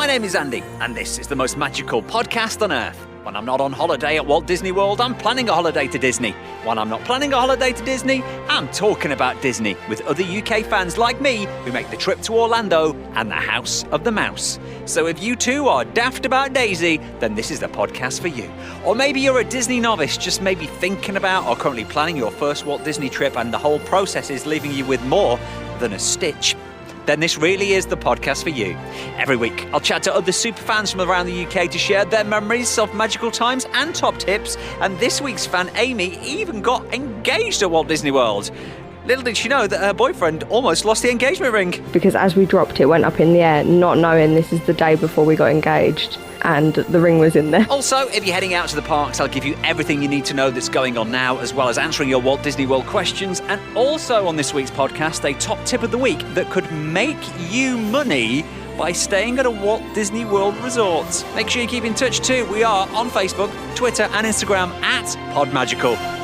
My name is Andy, and this is the most magical podcast on earth. When I'm not on holiday at Walt Disney World, I'm planning a holiday to Disney. When I'm not planning a holiday to Disney, I'm talking about Disney with other UK fans like me who make the trip to Orlando and the House of the Mouse. So if you too are daft about Daisy, then this is the podcast for you. Or maybe you're a Disney novice, just maybe thinking about or currently planning your first Walt Disney trip and the whole process is leaving you with more than a stitch. Then this really is the podcast for you. Every week, I'll chat to other superfans from around the UK to share their memories of magical times and top tips. And this week's fan, Amy, even got engaged at Walt Disney World. Little did she know that her boyfriend almost lost the engagement ring. Because as we dropped it, went up in the air, not knowing this is the day before we got engaged. And the ring was in there. Also, if you're heading out to the parks, I'll give you everything you need to know that's going on now, as well as answering your Walt Disney World questions. And also on this week's podcast, a top tip of the week that could make you money by staying at a Walt Disney World resort. Make sure you keep in touch too. We are on Facebook, Twitter and Instagram at PodMagical.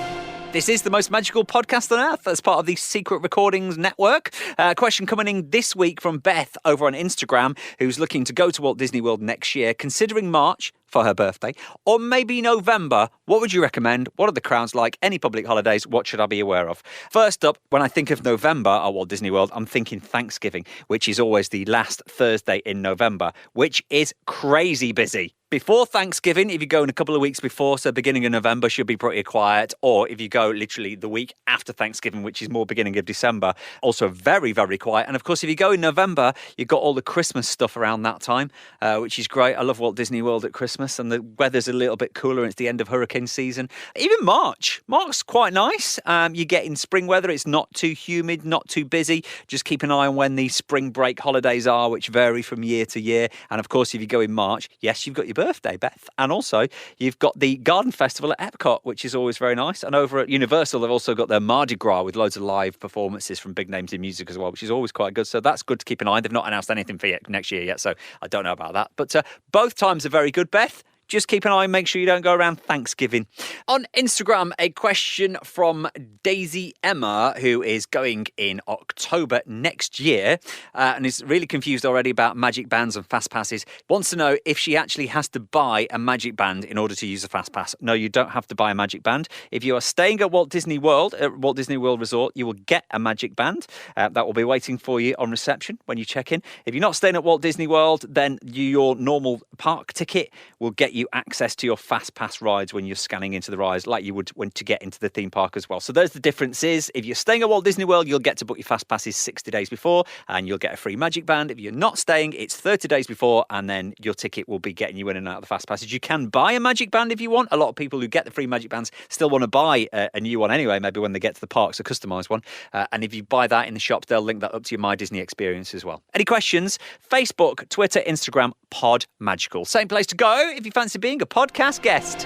This is the most magical podcast on earth as part of the Secret Recordings Network. Question coming in this week from Beth over on Instagram, who's looking to go to Walt Disney World next year, considering March for her birthday, or maybe November. What would you recommend? What are the crowds like? Any public holidays? What should I be aware of? First up, when I think of November at Walt Disney World, I'm thinking Thanksgiving, which is always the last Thursday in November, which is crazy busy. Before Thanksgiving, if you go in a couple of weeks before, so beginning of November should be pretty quiet, or if you go literally the week after Thanksgiving, which is more beginning of December, also very, very quiet. And of course, if you go in November, you've got all the Christmas stuff around that time, which is great. I love Walt Disney World at Christmas, and the weather's a little bit cooler, and it's the end of hurricane season. Even March's quite nice. You get in spring weather, it's not too humid, not too busy. Just keep an eye on when the spring break holidays are, which vary from year to year. And of course, if you go in March, yes, you've got your birthday, Beth. And also, you've got the Garden Festival at Epcot, which is always very nice. And over at Universal, they've also got their Mardi Gras with loads of live performances from big names in music as well, which is always quite good. So that's good to keep an eye on. They've not announced anything for next year yet, so I don't know about that. But both times are very good, Beth. Just keep an eye and make sure you don't go around Thanksgiving. On Instagram, a question from Daisy Emma, who is going in October next year and is really confused already about magic bands and fast passes. Wants to know if she actually has to buy a magic band in order to use a fast pass. No, you don't have to buy a magic band. If you are staying at Walt Disney World, at Walt Disney World Resort, you will get a magic band. That will be waiting for you on reception when you check in. If you're not staying at Walt Disney World, then your normal park ticket will get you access to your fast pass rides when you're scanning into the rides, like you would when to get into the theme park as well. So there's the differences. If you're staying at Walt Disney World, you'll get to book your fast passes 60 days before and you'll get a free magic band. If you're not staying, it's 30 days before and then your ticket will be getting you in and out of the fast passes. You can buy a magic band if you want. A lot of people who get the free magic bands still want to buy a new one anyway, maybe when they get to the parks, a customised one. And if you buy that in the shops, they'll link that up to your My Disney experience as well. Any questions? Facebook, Twitter, Instagram, Pod Magical. Same place to go if you fancy being a podcast guest.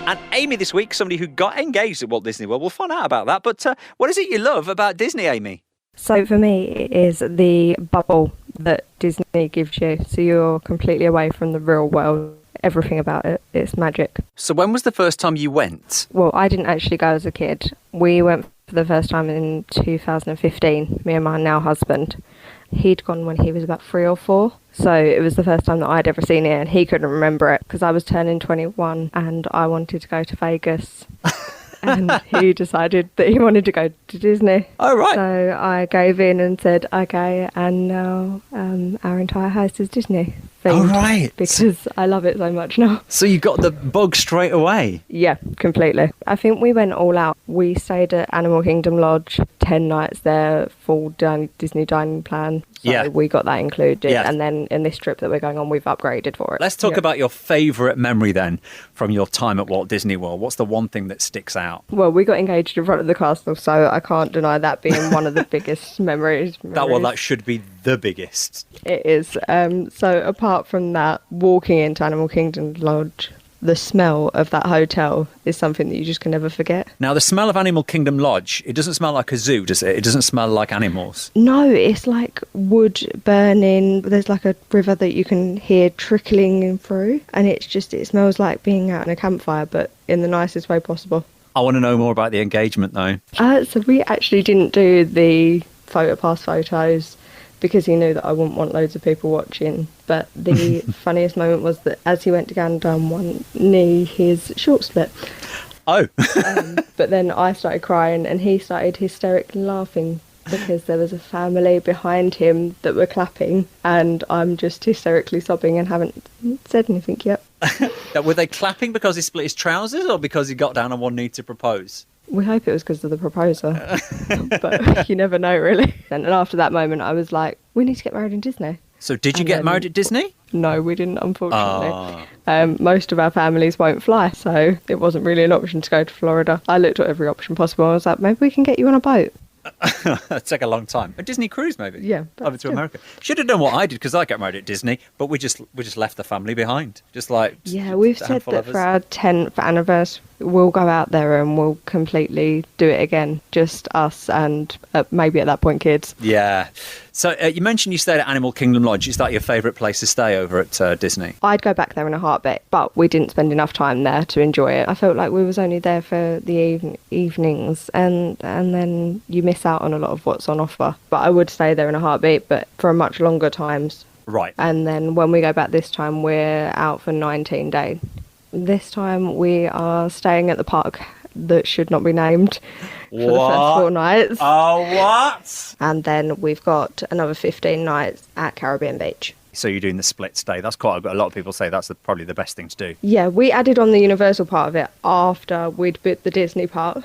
And Amy this week, somebody who got engaged at Walt Disney World. We'll find out about that. But what is it you love about Disney, Amy? So for me, it is the bubble that Disney gives you. So you're completely away from the real world. Everything about it, it's magic. So when was the first time you went? Well, I didn't actually go as a kid. We went for the first time in 2015, me and my now husband. He'd gone when he was about 3 or 4. So it was the first time that I'd ever seen it and he couldn't remember it because I was turning 21 and I wanted to go to Vegas. And he decided that he wanted to go to Disney. Oh, right. So I gave in and said, okay, and now our entire house is Disney themed. Oh, right. Because I love it so much now. So you got the bug straight away? Yeah, completely. I think we went all out. We stayed at Animal Kingdom Lodge, 10 nights there, full Disney dining plan. So we got that included. Yeah. And then in this trip that we're going on, we've upgraded for it. Let's talk about your favourite memory then from your time at Walt Disney World. What's the one thing that sticks out? Well, we got engaged in front of the castle, so I can't deny that being one of the biggest memories. That should be the biggest. It is. So apart from that, walking into Animal Kingdom Lodge, the smell of that hotel is something that you just can never forget. Now, the smell of Animal Kingdom Lodge, it doesn't smell like a zoo, does it? It doesn't smell like animals. No, it's like wood burning. There's like a river that you can hear trickling through. And it smells like being out in a campfire, but in the nicest way possible. I want to know more about the engagement, though. So we actually didn't do the photo pass photos. because he knew that I wouldn't want loads of people watching. But the funniest moment was that as he went to go and down one knee, his short split. Oh. But then I started crying and he started hysterically laughing because there was a family behind him that were clapping, and I'm just hysterically sobbing and haven't said anything yet. Were they clapping because he split his trousers or because he got down on one knee to propose? We hope it was because of the proposer, but you never know, really. And after that moment, I was like, we need to get married in Disney. So did you get married at Disney? No, we didn't, unfortunately. Most of our families won't fly, so it wasn't really an option to go to Florida. I looked at every option possible. I was like, maybe we can get you on a boat. It'd take a long time. A Disney cruise, maybe. Yeah, over to America. Should have done what I did because I got married at Disney, but we just left the family behind. Just like we've said that for our 10th anniversary, we'll go out there and we'll completely do it again. Just us and maybe at that point kids. Yeah. So you mentioned you stayed at Animal Kingdom Lodge. Is that your favourite place to stay over at Disney? I'd go back there in a heartbeat, but we didn't spend enough time there to enjoy it. I felt like we was only there for the evenings, and then you miss out on a lot of what's on offer. But I would stay there in a heartbeat, but for a much longer times. Right. And then when we go back this time, we're out for 19 days. This time we are staying at the park that should not be named for the first 4 nights. Oh, what? And then we've got another 15 nights at Caribbean Beach. So you're doing the split stay. That's quite a lot of people say that's probably the best thing to do. Yeah, we added on the Universal part of it after we'd booked the Disney part.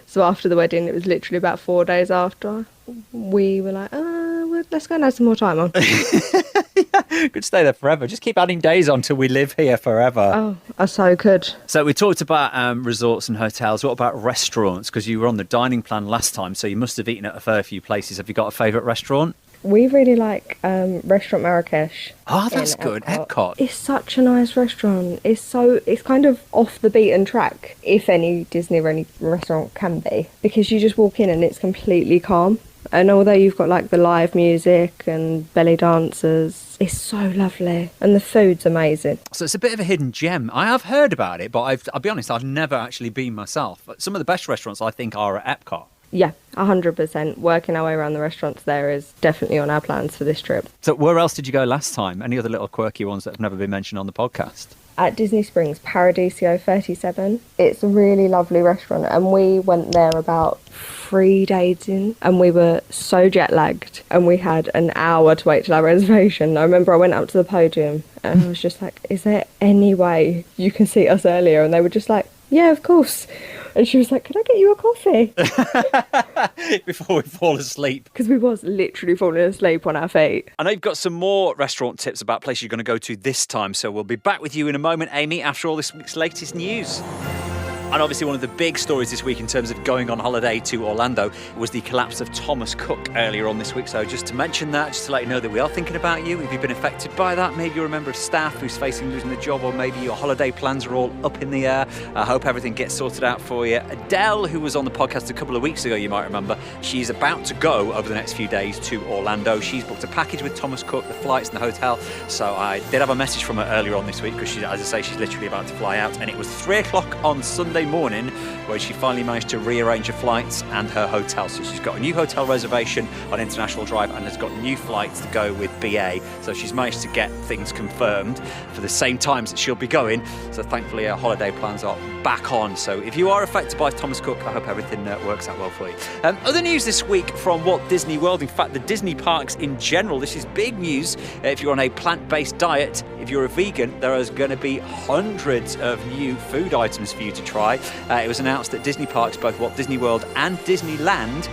So after the wedding, it was literally about 4 days after. We were like, let's go and add some more time on. Yeah, could stay there forever. Just keep adding days on till we live here forever. Oh, I so could. So we talked about resorts and hotels. What about restaurants? Because you were on the dining plan last time, so you must have eaten at a fair few places. Have you got a favourite restaurant? We really like Restaurant Marakesh. Oh, that's good. Epcot. It's such a nice restaurant. It's kind of off the beaten track, if any Disney restaurant can be, because you just walk in and it's completely calm. And although you've got like the live music and belly dancers, it's so lovely. And the food's amazing. So it's a bit of a hidden gem. I have heard about it, but I'll be honest, I've never actually been myself. But some of the best restaurants I think are at Epcot. Yeah, 100%. Working our way around the restaurants there is definitely on our plans for this trip. So where else did you go last time? Any other little quirky ones that have never been mentioned on the podcast? At Disney Springs, Paradisio 37. It's a really lovely restaurant, and we went there about 3 days in, and we were so jet lagged, and we had an hour to wait till our reservation. I remember I went up to the podium and I was just like, is there any way you can seat us earlier? And they were just like, yeah, of course. And she was like, could I get you a coffee? Before we fall asleep. Because we was literally falling asleep on our feet. I know you've got some more restaurant tips about places you're going to go to this time, so we'll be back with you in a moment, Amy, after all this week's latest news. And obviously one of the big stories this week in terms of going on holiday to Orlando was the collapse of Thomas Cook earlier on this week. So just to mention that, just to let you know that we are thinking about you. If you've been affected by that, maybe you're a member of staff who's facing losing the job, or maybe your holiday plans are all up in the air. I hope everything gets sorted out for you. Adele, who was on the podcast a couple of weeks ago, you might remember, she's about to go over the next few days to Orlando. She's booked a package with Thomas Cook, the flights and the hotel. So I did have a message from her earlier on this week because, as I say, she's literally about to fly out. And it was 3 o'clock on Sunday morning where she finally managed to rearrange her flights and her hotel. So she's got a new hotel reservation on International Drive and has got new flights to go with BA. So she's managed to get things confirmed for the same times that she'll be going. So thankfully her holiday plans are back on. So if you are affected by Thomas Cook, I hope everything works out well for you. Other news this week from Walt Disney World, in fact the Disney parks in general, this is big news. If you're on a plant-based diet, if you're a vegan, there is going to be hundreds of new food items for you to try. It was announced that Disney parks, both Walt Disney World and Disneyland,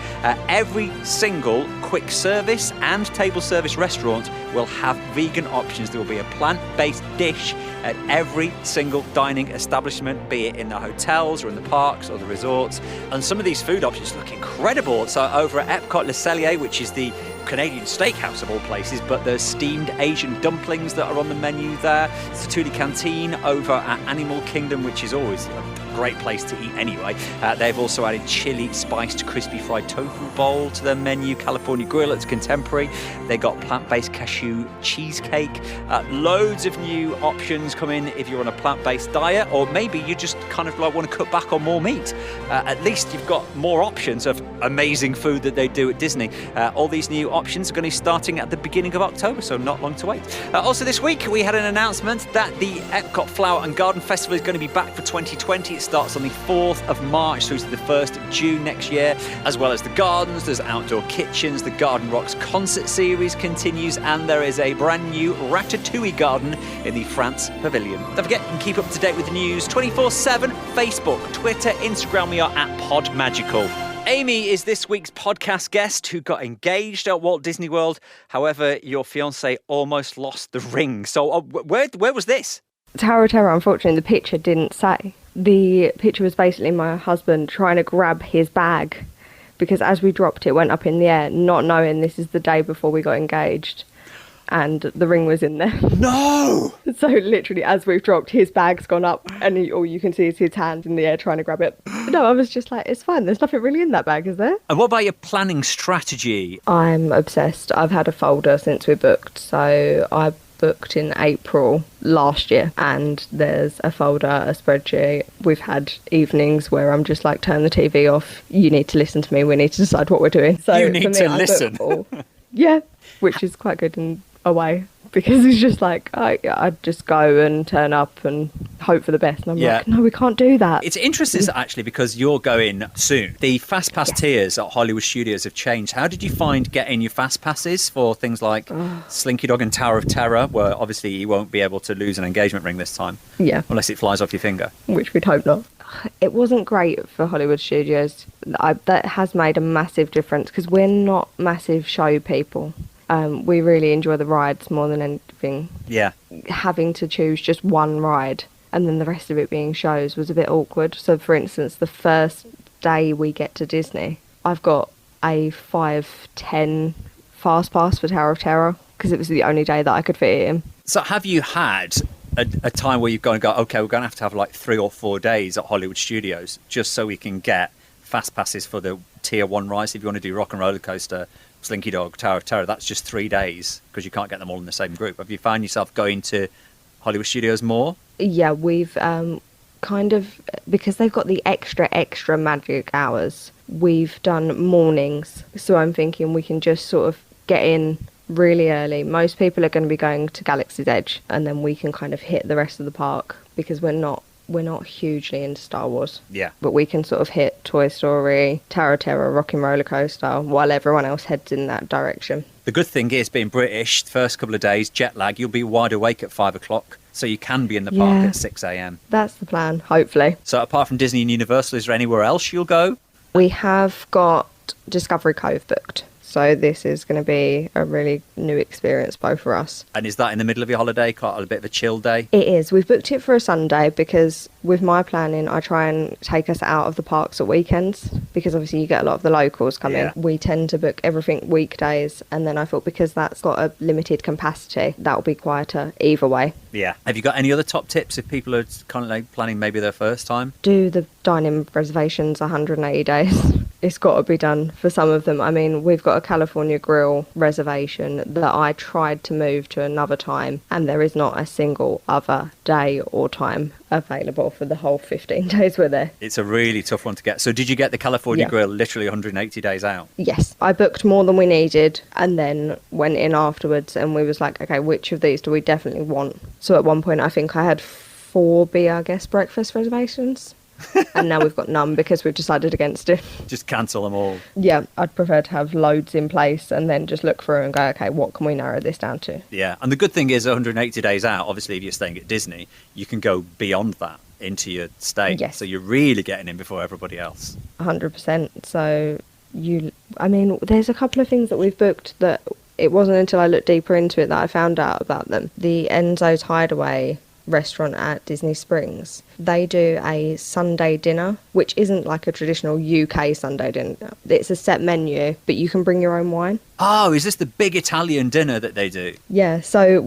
every single quick service and table service restaurant will have vegan options. There will be a plant-based dish at every single dining establishment, be it in the hotels or in the parks or the resorts. And some of these food options look incredible. So over at Epcot Le Cellier, which is the Canadian steakhouse of all places, but there's steamed Asian dumplings that are on the menu there. It's the Tuli Canteen over at Animal Kingdom, which is always great place to eat anyway. They've also added chili spiced crispy fried tofu bowl to their menu, California grill at Contemporary. They got plant-based cashew cheesecake. Loads of new options come in if you're on a plant-based diet, or maybe you just kind of like want to cut back on more meat. At least you've got more options of amazing food that they do at Disney. All these new options are going to be starting at the beginning of October, so not long to wait. Also this week we had an announcement that the Epcot Flower and Garden Festival is going to be back for 2020. It starts on the 4th of March through to the 1st of June next year. As well as the gardens, there's outdoor kitchens, the Garden Rocks concert series continues, and there is a brand new Ratatouille garden in the France Pavilion. Don't forget, you can keep up to date with the news 24/7, Facebook, Twitter, Instagram. We are at PodMagical. Amy is this week's podcast guest who got engaged at Walt Disney World. However, your fiancé almost lost the ring. So where was this? Tower of Terror, unfortunately, the picture didn't say. The picture was basically my husband trying to grab his bag because as we dropped it, went up in the air, not knowing this is the day before we got engaged. And the ring was in there. No! So literally, as we've dropped, his bag's gone up, and all you can see is his hand in the air trying to grab it. No, I was just like, it's fine. There's nothing really in that bag, is there? And what about your planning strategy? I'm obsessed. I've had a folder since we booked. So I booked in April last year, and there's a folder, a spreadsheet. We've had evenings where I'm just like, turn the TV off. You need to listen to me. We need to decide what we're doing. So you need to listen. Yeah, which is quite good in a way, because it's just like I just go and turn up and hope for the best, and I'm like, no, we can't do that. It's interesting actually, because you're going soon. The fast pass tiers at Hollywood Studios have changed. How did you find getting your fast passes for things like Slinky Dog and Tower of Terror, where obviously you won't be able to lose an engagement ring this time, unless it flies off your finger, which we'd hope not. It wasn't great for Hollywood Studios. That has made a massive difference, because we're not massive show people. We really enjoy the rides more than anything. Yeah. Having to choose just one ride and then the rest of it being shows was a bit awkward. So, for instance, the first day we get to Disney, I've got a 5:10 fast pass for Tower of Terror because it was the only day that I could fit it in. So have you had a time where you've gone and go, okay, we're going to have like 3 or 4 days at Hollywood Studios just so we can get fast passes for the tier 1 rides? If you want to do Rock and Roller Coaster, Slinky Dog, Tower of Terror, that's just 3 days because you can't get them all in the same group. Have you found yourself going to Hollywood Studios more? Yeah, we've kind of, because they've got the extra magic hours, we've done mornings. So I'm thinking we can just sort of get in really early. Most people are going to be going to Galaxy's Edge, and then we can kind of hit the rest of the park because we're not hugely into Star Wars. Yeah. But we can sort of hit Toy Story, Tower of Terror, Rock and Roller Coaster, while everyone else heads in that direction. The good thing is, being British, the first couple of days, jet lag, you'll be wide awake at 5 o'clock, so you can be in the park at 6 a.m. That's the plan, hopefully. So apart from Disney and Universal, is there anywhere else you'll go? We have got Discovery Cove booked. So this is going to be a really new experience both for us. And is that in the middle of your holiday, quite a bit of a chill day? It is. We've booked it for a Sunday because with my planning, I try and take us out of the parks at weekends because obviously you get a lot of the locals coming. We tend to book everything weekdays, and then I thought because that's got a limited capacity, that'll be quieter either way. Yeah. Have you got any other top tips if people are kind of like planning maybe their first time? Do the dining reservations 180 days. It's got to be done for some of them. I mean, we've got a California Grill reservation that I tried to move to another time, and there is not a single other day or time available for the whole 15 days we're there. It's a really tough one to get. So did you get the California Grill literally 180 days out? Yes. I booked more than we needed and then went in afterwards and we was like, okay, which of these do we definitely want? So at one point I think I had 4 Be Guest breakfast reservations. And now we've got none because we've decided against it. Just cancel them all. Yeah, I'd prefer to have loads in place and then just look through and go, okay, what can we narrow this down to? Yeah, and the good thing is 180 days out, obviously if you're staying at Disney, you can go beyond that into your stay. Yes. So you're really getting in before everybody else. 100%. So there's a couple of things that we've booked that it wasn't until I looked deeper into it that I found out about them. The Enzo's Hideaway restaurant at Disney Springs. They do a Sunday dinner, which isn't like a traditional UK Sunday dinner. It's a set menu, but you can bring your own wine. Oh, is this the big Italian dinner that they do? Yeah, so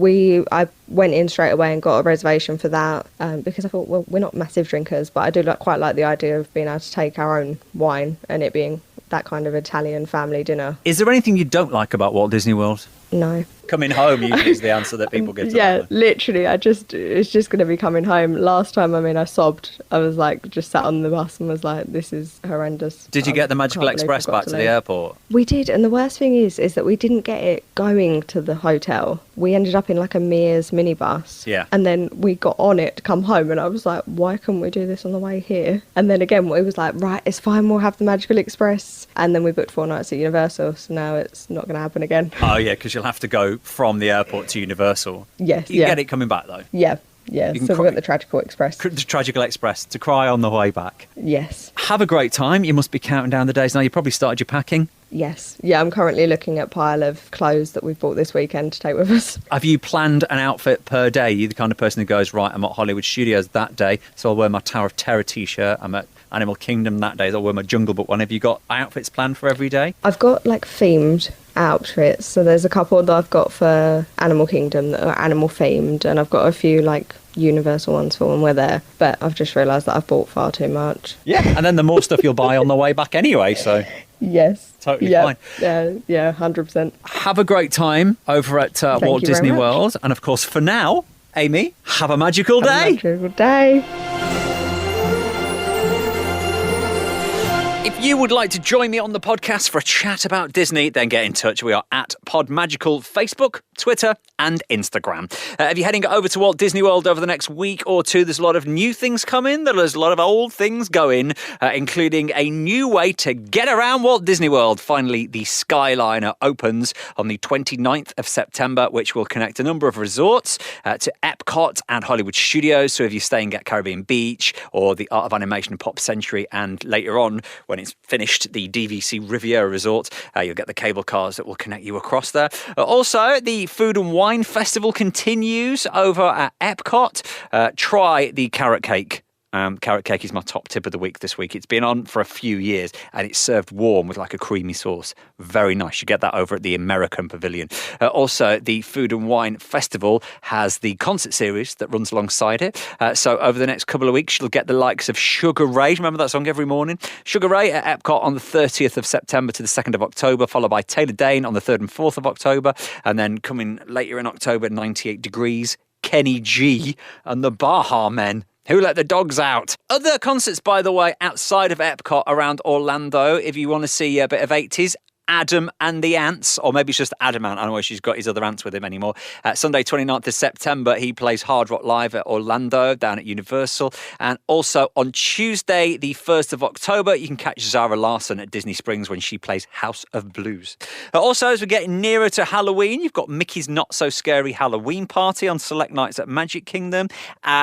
I went in straight away and got a reservation for that because I thought, well, we're not massive drinkers, but I do quite like the idea of being able to take our own wine and it being that kind of Italian family dinner. Is there anything you don't like about Walt Disney World? No. Coming home usually is the answer that people give to Yeah, that one. literally. It's just going to be coming home. Last time, I sobbed. I was like, just sat on the bus and was like, this is horrendous. Did you get the Magical Express back to the airport? We did, and the worst thing is that we didn't get it going to the hotel. We ended up in like a Mears minibus. Yeah. And then we got on it to come home, and I was like, why couldn't we do this on the way here? And then again, it was like, right, it's fine, we'll have the Magical Express. And then we booked 4 nights at Universal, so now it's not going to happen again. Oh, yeah, because you'll have to go from the airport to Universal. Yes, You get it coming back, though. Yeah. So we've got the Tragical Express. The Tragical Express, to cry on the way back. Yes. Have a great time. You must be counting down the days now. You probably started your packing. Yes. Yeah, I'm currently looking at a pile of clothes that we've bought this weekend to take with us. Have you planned an outfit per day? You're the kind of person who goes, right, I'm at Hollywood Studios that day, so I'll wear my Tower of Terror t-shirt. I'm at Animal Kingdom that day, so I'll wear my Jungle Book one. Have you got outfits planned for every day? I've got like themed outfits. So there's a couple that I've got for Animal Kingdom that are animal themed, and I've got a few like Universal ones for when we're there. But I've just realised that I've bought far too much. Yeah, and then the more stuff you'll buy on the way back anyway, so... Yes. Totally fine. Yeah, 100%. Have a great time over at Walt Disney World. And of course, for now, Amy, have a magical day. Have a magical day. If you would like to join me on the podcast for a chat about Disney, then get in touch. We are at Podmagical, Facebook, Twitter and Instagram. If you're heading over to Walt Disney World over the next week or two, there's a lot of new things coming. There's a lot of old things going, including a new way to get around Walt Disney World. Finally, the Skyliner opens on the 29th of September, which will connect a number of resorts to Epcot and Hollywood Studios. So if you're staying at Caribbean Beach or the Art of Animation and Pop Century, and later on, when it's finished, the DVC Riviera Resort, you'll get the cable cars that will connect you across there. Also, the Food and Wine Festival continues over at Epcot. Try the carrot cake. Carrot cake is my top tip of the week this week. It's been on for a few years and it's served warm with like a creamy sauce. Very nice. You get that over at the American Pavilion. Also, the Food and Wine Festival has the concert series that runs alongside it. So over the next couple of weeks, you'll get the likes of Sugar Ray. Remember that song Every Morning? Sugar Ray at Epcot on the 30th of September to the 2nd of October, followed by Taylor Dane on the 3rd and 4th of October. And then coming later in October, 98 Degrees, Kenny G and the Baha Men. Who Let the Dogs Out? Other concerts, by the way, outside of Epcot around Orlando, if you want to see a bit of 80s, Adam and the Ants, or maybe it's just Adam Ant. I don't know if she's got his other ants with him anymore. Sunday, 29th of September, he plays Hard Rock Live at Orlando, down at Universal. And also on Tuesday, the 1st of October, you can catch Zara Larsson at Disney Springs when she plays House of Blues. Also, as we're getting nearer to Halloween, you've got Mickey's Not So Scary Halloween Party on select nights at Magic Kingdom.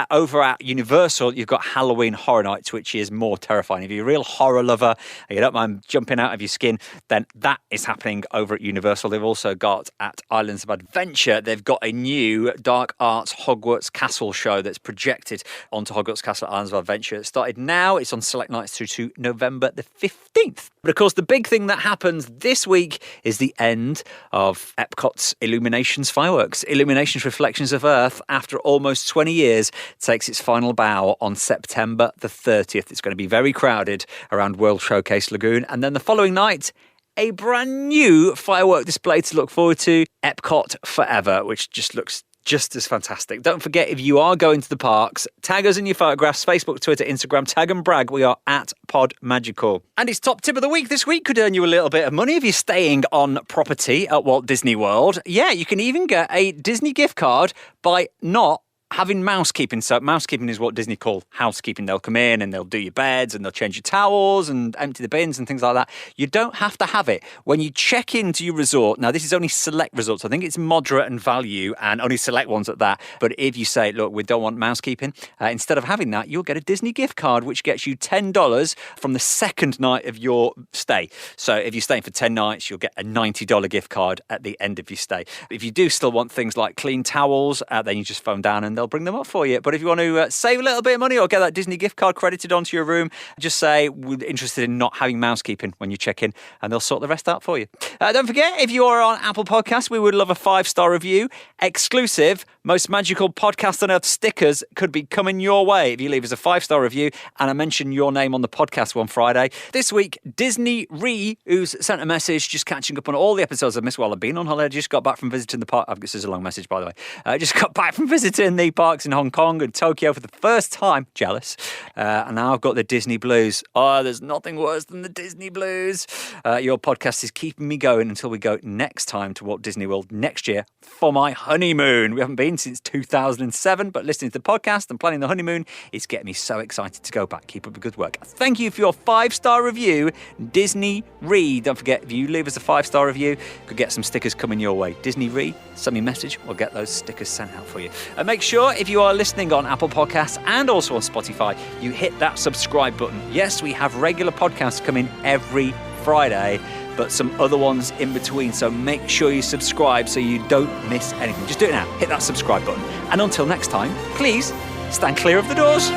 Over at Universal, you've got Halloween Horror Nights, which is more terrifying. If you're a real horror lover and you don't mind jumping out of your skin, then that is happening over at Universal. They've also got at Islands of Adventure, they've got a new Dark Arts Hogwarts Castle show that's projected onto Hogwarts Castle at Islands of Adventure. It started now. It's on select nights through to November the 15th. But of course, the big thing that happens this week is the end of Epcot's Illuminations fireworks. Illuminations Reflections of Earth, after almost 20 years, takes its final bow on September the 30th. It's going to be very crowded around World Showcase Lagoon. And then the following night, a brand new firework display to look forward to, Epcot Forever, which just looks just as fantastic. Don't forget, if you are going to the parks, tag us in your photographs, Facebook, Twitter, Instagram, tag and brag. We are at Podmagical. And its top tip of the week this week could earn you a little bit of money if you're staying on property at Walt Disney World. Yeah, you can even get a Disney gift card by not having mousekeeping. So mousekeeping is what Disney call housekeeping. They'll come in and they'll do your beds and they'll change your towels and empty the bins and things like that. You don't have to have it. When you check into your resort, now this is only select resorts. I think it's moderate and value and only select ones at that. But if you say, look, we don't want mousekeeping, instead of having that, you'll get a Disney gift card, which gets you $10 from the second night of your stay. So if you're staying for 10 nights, you'll get a $90 gift card at the end of your stay. If you do still want things like clean towels, then you just phone down and they'll bring them up for you. But if you want to save a little bit of money or get that Disney gift card credited onto your room, just say we're interested in not having mousekeeping when you check in, and they'll sort the rest out for you. Don't forget, if you are on Apple Podcasts, we would love a 5-star review. Exclusive Most Magical Podcast on Earth stickers could be coming your way if you leave us a 5-star review and I mention your name on the podcast one Friday. This week, Disney Ree, who's sent a message just catching up on all the episodes I've missed while I've been on holiday. Just got back from visiting the park. This is a long message, by the way. Just got back from visiting the parks in Hong Kong and Tokyo for the first time. Jealous. And now I've got the Disney blues. Oh, there's nothing worse than the Disney blues. Your podcast is keeping me going until we go next time to Walt Disney World next year for my honeymoon. We haven't been since 2007, but listening to the podcast and planning the honeymoon is getting me so excited to go back. Keep up the good work. Thank you for your 5-star review, Disney Ree. Don't forget, if you leave us a 5-star review, could get some stickers coming your way. Disney Ree, send me a message. We'll get those stickers sent out for you. And make sure, if you are listening on Apple Podcasts and also on Spotify, you hit that subscribe button. Yes, we have regular podcasts coming every Friday, but some other ones in between. So make sure you subscribe so you don't miss anything. Just do it now. Hit that subscribe button. And until next time, please stand clear of the doors.